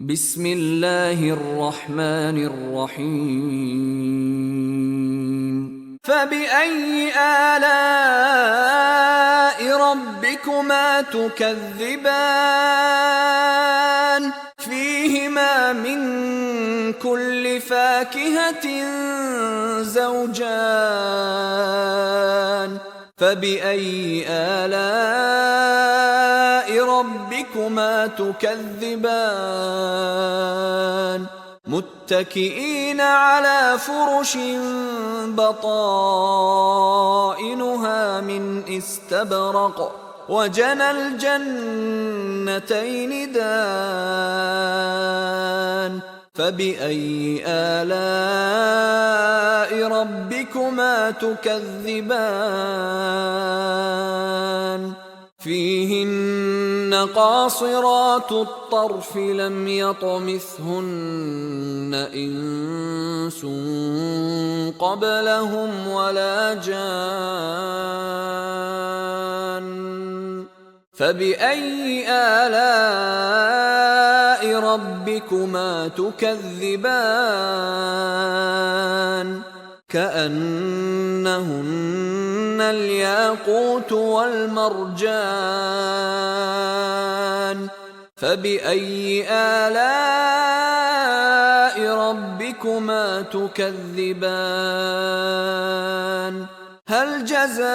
بسم الله الرحمن الرحيم فبأي آلاء ربكما تكذبان فيهما من كل فاكهة زوجان فبأي آلاء ربكما تكذبان متكئين على فرش بطائنها من استبرق وجنى الجنتين دان فبأي آلاء ربكما تكذبان فيهن قاصرات الطرف لم يطمثهن إنس قبلهم ولا جان فبأي آلاء ربكما تكذبان كأنهن الياقوت والمرجان فبأي آلاء ربكما تكذبان هل جزاء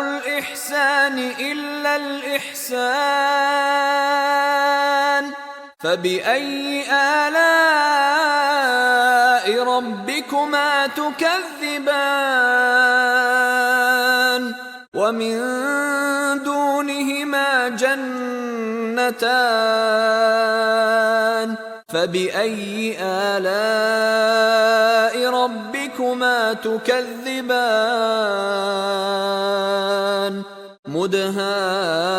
الإحسان إلا الإحسان فبأي آلاء ربكما تكذبان ومن دونهما جنتان فبأي آلاء ربكما تكذبان مدهامتان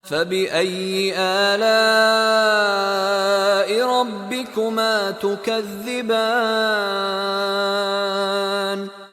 فبأي آلاء ربكما تكذبان